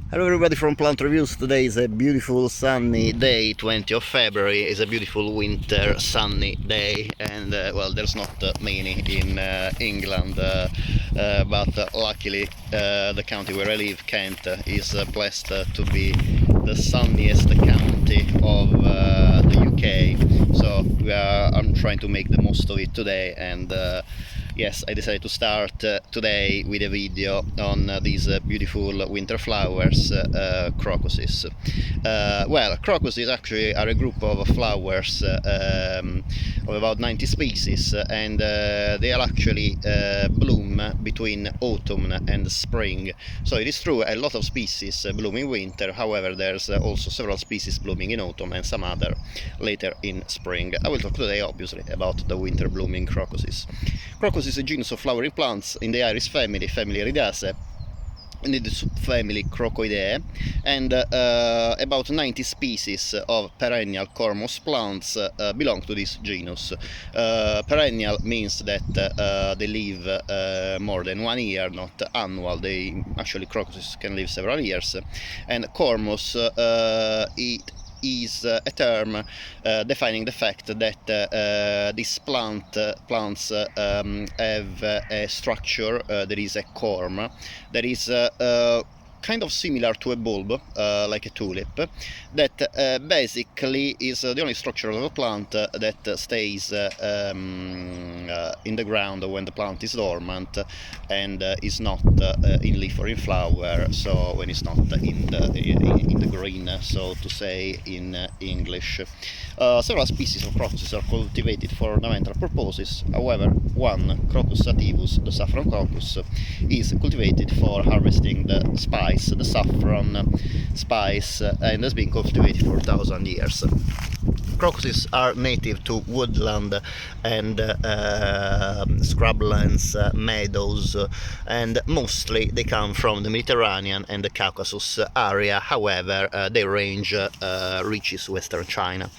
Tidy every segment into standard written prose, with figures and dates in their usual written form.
Hello everybody from Plant Reviews. Today is a beautiful sunny day, 20th of February. It's a beautiful winter sunny day, and well, there's not many in England, but luckily the county where I live, Kent, is blessed to be the sunniest county of the UK. So I'm trying to make the most of it today, and yes, I decided to start today with a video on these beautiful winter flowers, crocuses. Well, crocuses actually are a group of flowers of about 90 species, and they'll actually bloom between autumn and spring. So it is true, a lot of species bloom in winter. However, there's also several species blooming in autumn and some other later in spring. I will talk today obviously about the winter blooming crocuses. Crocus is a genus of flowering plants in the iris family Iridaceae, in the subfamily Crocoideae, and about 90 species of perennial cormous plants belong to this genus. Perennial means that they live more than 1 year, not annual. Crocuses can live several years, and cormous it is a term defining the fact that these plants have a structure. There is a corm that is kind of similar to a bulb, like a tulip, that basically is the only structure of a plant that stays in the ground when the plant is dormant and is not in leaf or in flower, so when it's not in the green, so to say in English. Several species of crocuses are cultivated for ornamental purposes. However, one, Crocus sativus, the saffron crocus, is cultivated for harvesting the spice, the saffron spice, and has been cultivated for 1,000 years. Crocuses are native to woodland and scrublands, meadows, and mostly they come from the Mediterranean and the Caucasus area. However, their range reaches western China.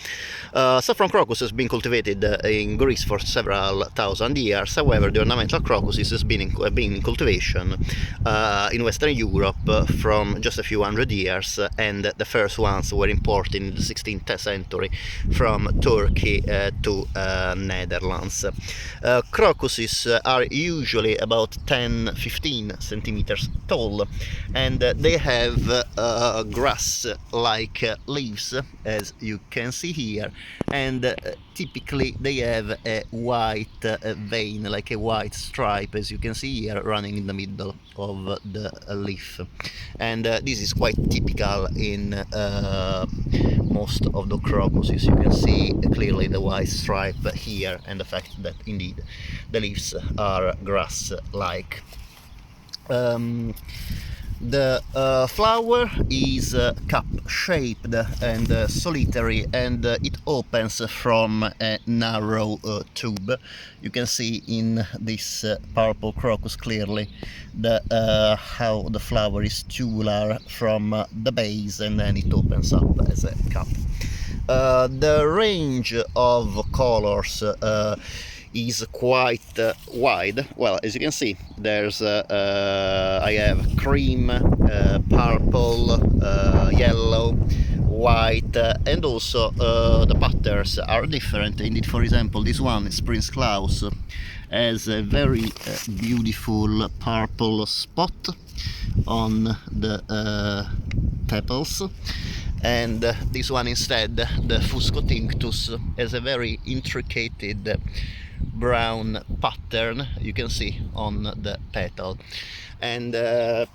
Saffron crocus has been cultivated in Greece for several thousand years. However, the ornamental crocus has been in cultivation in Western Europe from just a few hundred years, and the first ones were imported in the 16th century from Turkey to Netherlands. Crocuses are usually about 10-15 centimeters tall, and they have grass-like leaves, as you can see here, and typically they have a white vein, like a white stripe, as you can see here, running in the middle of the leaf. And this is quite typical in most of the crocuses. You can see clearly the white stripe here, and the fact that indeed the leaves are grass-like. The flower is cup-shaped and solitary, and it opens from a narrow tube. You can see in this purple crocus clearly how the flower is tubular from the base, and then it opens up as a cup. The range of colors is quite wide. Well, as you can see, there's I have cream, purple, yellow, white, and also the patterns are different. Indeed, for example, this one, Prince Claus, has a very beautiful purple spot on the petals, and this one instead, the Fusco Tinctus, has a very intricate brown pattern you can see on the petal, and there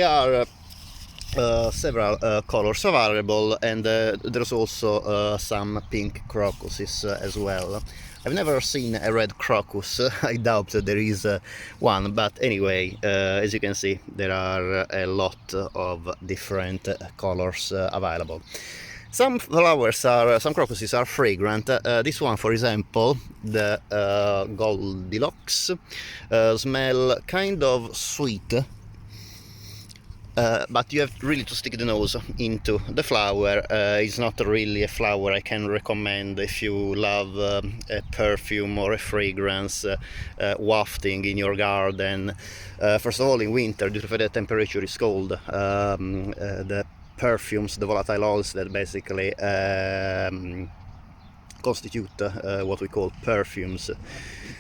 are several colors available, and there's also some pink crocuses as well. I've never seen a red crocus. I doubt there is one, but anyway, as you can see, there are a lot of different colors available. Some crocuses are fragrant. This one, for example, the Goldilocks, smell kind of sweet, but you have really to stick the nose into the flower. It's not really a flower I can recommend if you love a perfume or a fragrance wafting in your garden. First of all, in winter, due to the fact that the temperature is cold, the perfumes, the volatile oils that basically constitute what we call perfumes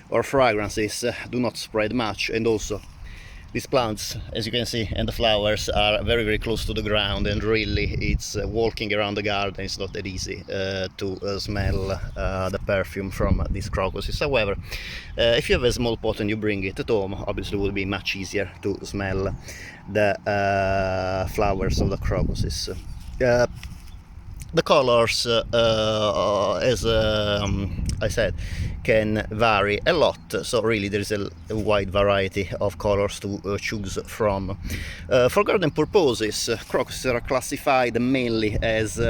or fragrances do not spread much, and also these plants, as you can see, and the flowers are very, very close to the ground, and really it's walking around the garden, it's not that easy to smell the perfume from these crocuses. However, if you have a small pot and you bring it at home, obviously it will be much easier to smell the flowers of the crocuses. The colors, as I said, can vary a lot, so really there is a wide variety of colors to choose from. For garden purposes, crocuses are classified mainly as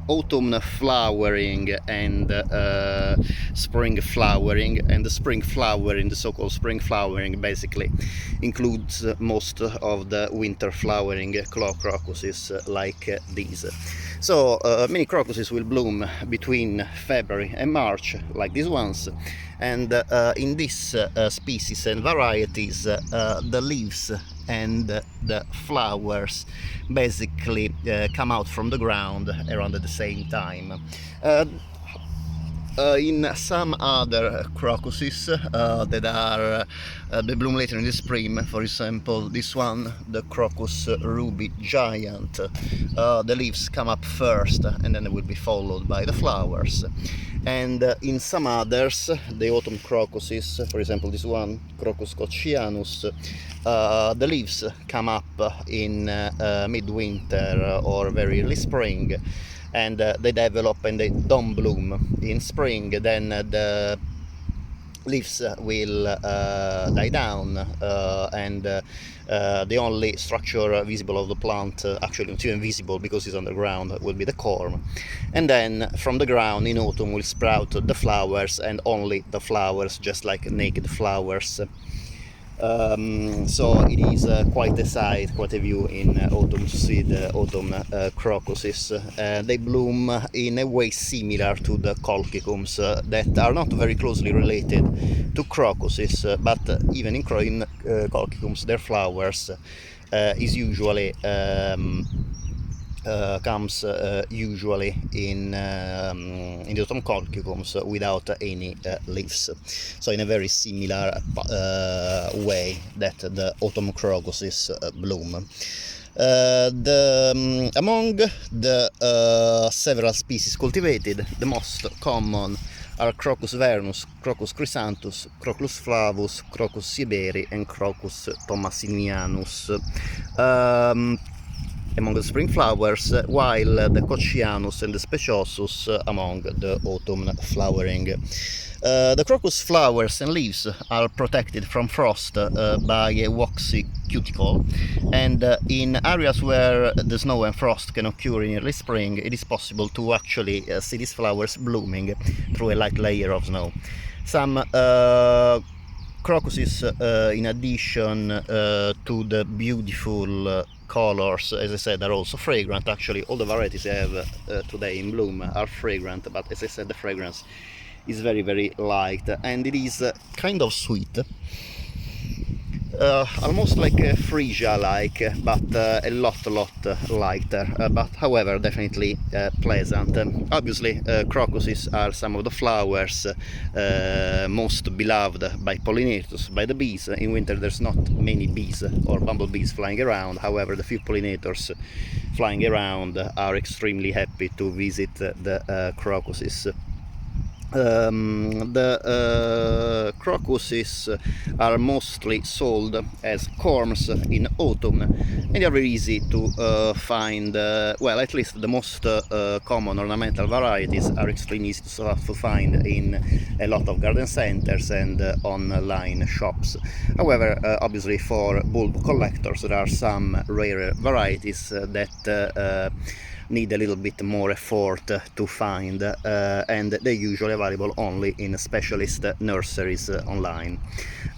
autumn flowering and spring flowering, and the spring flowering, the so-called spring flowering, basically includes most of the winter flowering crocuses like these. So many crocuses will bloom between February and March, like these ones, and in this species and varieties, the leaves and the flowers basically come out from the ground around at the same time. In some other crocuses that are they bloom later in the spring, for example this one, the Crocus ruby giant, the leaves come up first and then they will be followed by the flowers. And in some others, the autumn crocuses, for example this one, Crocus cochianus, the leaves come up in midwinter or very early spring, and they develop and they don't bloom in spring. Then the leaves will die down, and the only structure visible of the plant, actually not even visible because it's underground, will be the corm. And then from the ground in autumn will sprout the flowers, and only the flowers, just like naked flowers. So it is quite a sight, quite a view in autumn to see the autumn crocuses. They bloom in a way similar to the colchicums that are not very closely related to crocuses, but even in colchicums their flowers is usually comes usually in the autumn colchicums without any leaves, so in a very similar way that the autumn crocuses bloom. Among the several species cultivated, the most common are Crocus vernus, Crocus chrysanthus, Crocus flavus, Crocus sieberi, and Crocus thomasinianus. Among the spring flowers, while the cochianus and the speciosus among the autumn flowering. The crocus flowers and leaves are protected from frost by a waxy cuticle, and in areas where the snow and frost can occur in early spring, it is possible to actually see these flowers blooming through a light layer of snow. Some crocuses, in addition to the beautiful colors, as I said, are also fragrant. Actually, all the varieties I have today in bloom are fragrant, but as I said, the fragrance is very, very light, and it is kind of sweet, almost like a freesia-like, but a lot lighter, but however definitely pleasant. Obviously, crocuses are some of the flowers most beloved by pollinators, by the bees. In winter there's not many bees or bumblebees flying around, however the few pollinators flying around are extremely happy to visit the crocuses. The crocuses are mostly sold as corms in autumn, and they are very easy to find. Well, at least the most common ornamental varieties are extremely easy to find in a lot of garden centers and online shops. However, obviously for bulb collectors there are some rare varieties that need a little bit more effort to find, and they're usually available only in specialist nurseries online.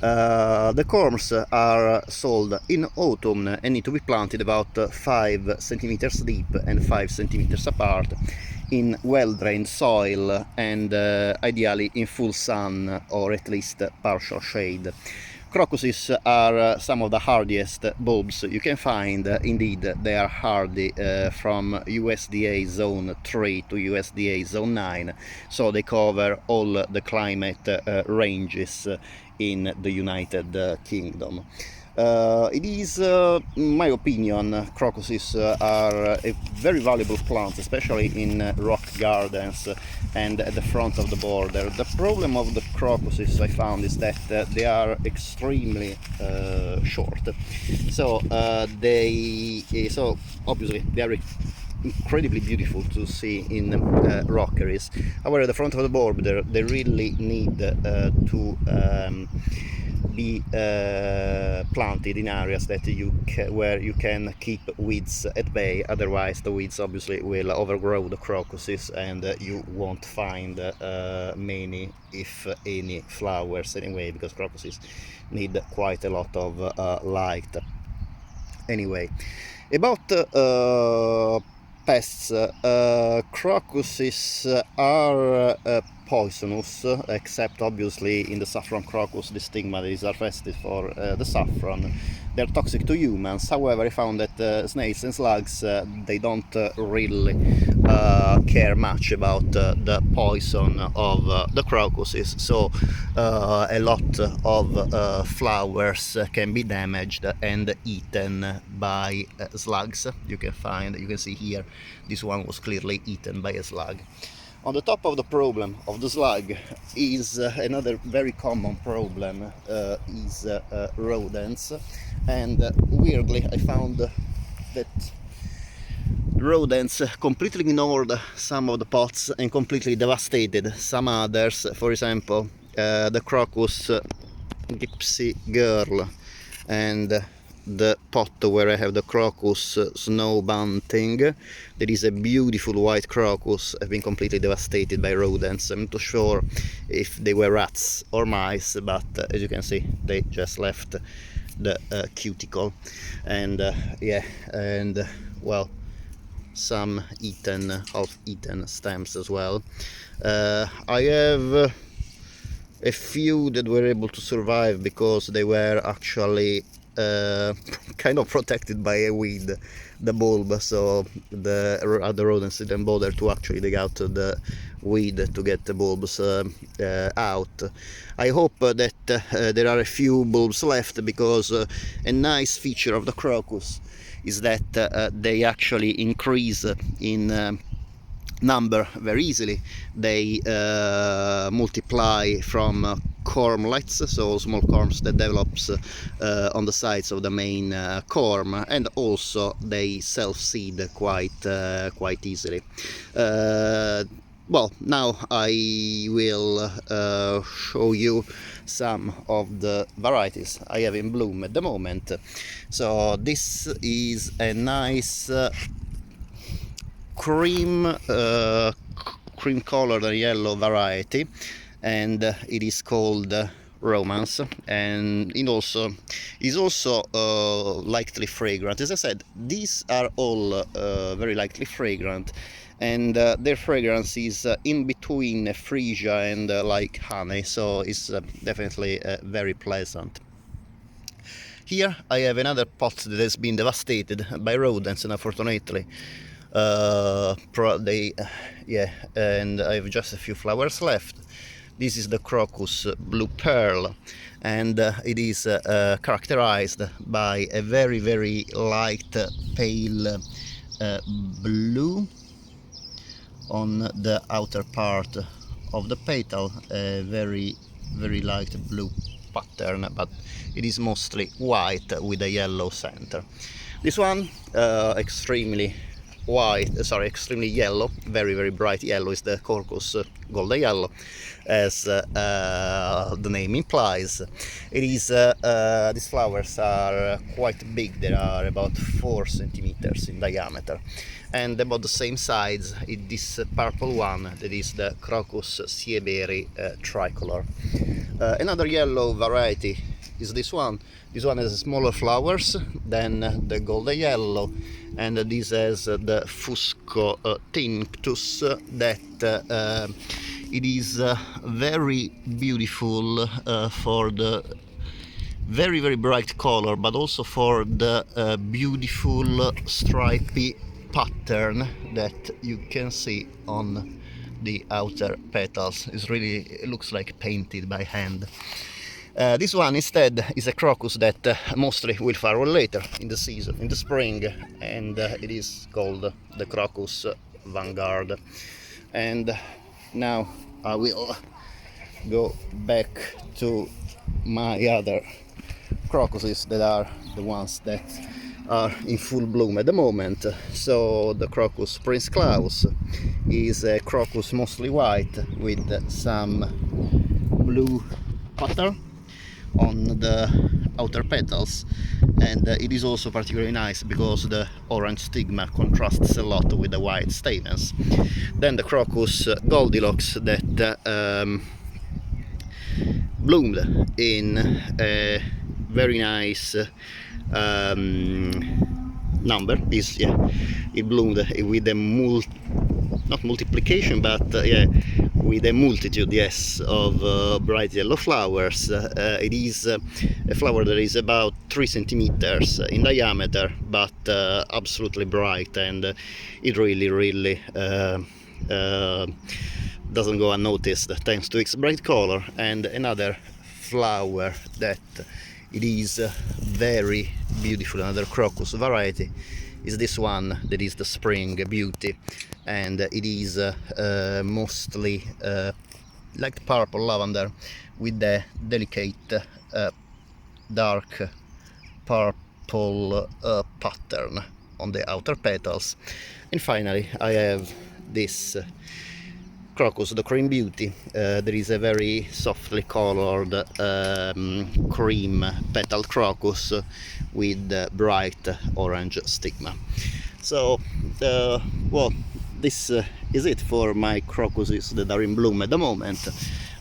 The corms are sold in autumn and need to be planted about 5 centimeters deep and 5 centimeters apart in well-drained soil, and ideally in full sun or at least partial shade. Crocuses are some of the hardiest bulbs you can find. Indeed, they are hardy from USDA Zone 3 to USDA Zone 9, so they cover all the climate ranges in the United Kingdom. It is, in my opinion, crocuses are a very valuable plant, especially in rock gardens and at the front of the border. The problem of the crocuses I found is that they are extremely short. So obviously they are incredibly beautiful to see in rockeries. However, at the front of the border, they really need to be planted in areas that where you can keep weeds at bay. Otherwise, the weeds obviously will overgrow the crocuses, and you won't find many, if any, flowers anyway, because crocuses need quite a lot of light. Anyway, about pests, crocuses are poisonous, except obviously in the saffron crocus, the stigma that is harvested for the saffron. They're toxic to humans. However, I found that snakes and slugs, they don't really care much about the poison of the crocuses, so a lot of flowers can be damaged and eaten by slugs. You can see here, this one was clearly eaten by a slug. On the top of the problem of the slug is another very common problem, is rodents, and weirdly I found that rodents completely ignored some of the pots and completely devastated some others. For example, the crocus gypsy girl and the pot where I have the crocus snow bunting. There is a beautiful white crocus, have been completely devastated by rodents. I'm not sure if they were rats or mice, but as you can see, they just left the cuticle, and well, some eaten, half-eaten stems as well. I have a few that were able to survive because they were actually kind of protected by a weed, the bulb, so the other rodents didn't bother to actually dig out the weed to get the bulbs out. I hope that there are a few bulbs left, because a nice feature of the crocus is that they actually increase in number very easily. They multiply from cormlets, so small corms that develops on the sides of the main corm, and also they self-seed quite easily. Well, now I will show you some of the varieties I have in bloom at the moment. So this is a nice cream colored yellow variety, and it is called romance, and it is also lightly fragrant. As I said, these are all very lightly fragrant, and their fragrance is in between freesia and like honey, so it's definitely very pleasant. Here I have another pot that has been devastated by rodents, and unfortunately and I have just a few flowers left. This is the crocus blue pearl, and it is characterized by a very light pale blue on the outer part of the petal, a very light blue pattern, but it is mostly white with a yellow center. This one extremely extremely yellow, very bright yellow is the Crocus golden yellow, as the name implies. It is these flowers are quite big. They are about 4 centimeters in diameter, and about the same size is this purple one, that is the Crocus sieberry tricolor. Another yellow variety is this one. This one has smaller flowers than the golden yellow, and this has the Fusco tinctus, that it is very beautiful for the very bright color, but also for the beautiful stripy pattern that you can see on the outer petals. It looks like painted by hand. This one instead is a crocus that mostly will flower later in the season, in the spring, and it is called the Crocus Vanguard. And now I will go back to my other crocuses that are the ones that are in full bloom at the moment. So the Crocus Prince Claus is a crocus mostly white with some blue pattern on the outer petals, and it is also particularly nice because the orange stigma contrasts a lot with the white stamens. Then the Crocus Goldilocks that bloomed in a very nice number. It bloomed with a not multiplication, but with a multitude, of bright yellow flowers. It is a flower that is about 3 centimeters in diameter, but absolutely bright, and it really doesn't go unnoticed thanks to its bright color. And another flower that it is very beautiful, another crocus variety, is this one, that is the Spring Beauty, and it is mostly like purple lavender with a delicate dark purple pattern on the outer petals. And finally I have this Crocus, the Cream Beauty. There is a very softly colored cream petal crocus with bright orange stigma. So well, this is it for my crocuses that are in bloom at the moment.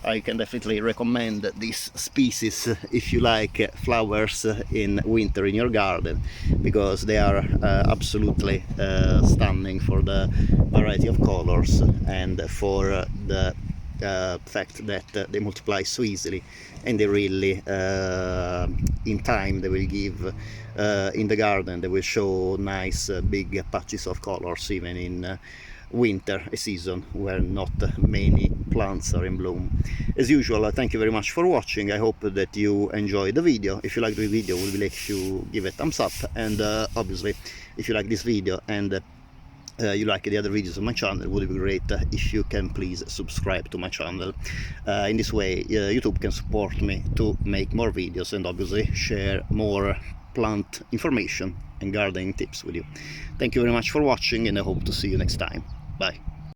I can definitely recommend this species if you like flowers in winter in your garden, because they are absolutely stunning for the variety of colors and for the fact that they multiply so easily, and they really in time they will give in the garden, they will show nice big patches of colors even in winter, a season where not many plants are in bloom. As usual, thank you very much for watching. I hope that you enjoyed the video. If you like the video, we will like if you give a thumbs up, and obviously if you like this video and you like the other videos on my channel, it would be great if you can please subscribe to my channel. In this way YouTube can support me to make more videos and obviously share more plant information and gardening tips with you. Thank you very much for watching, and I hope to see you next time. Bye.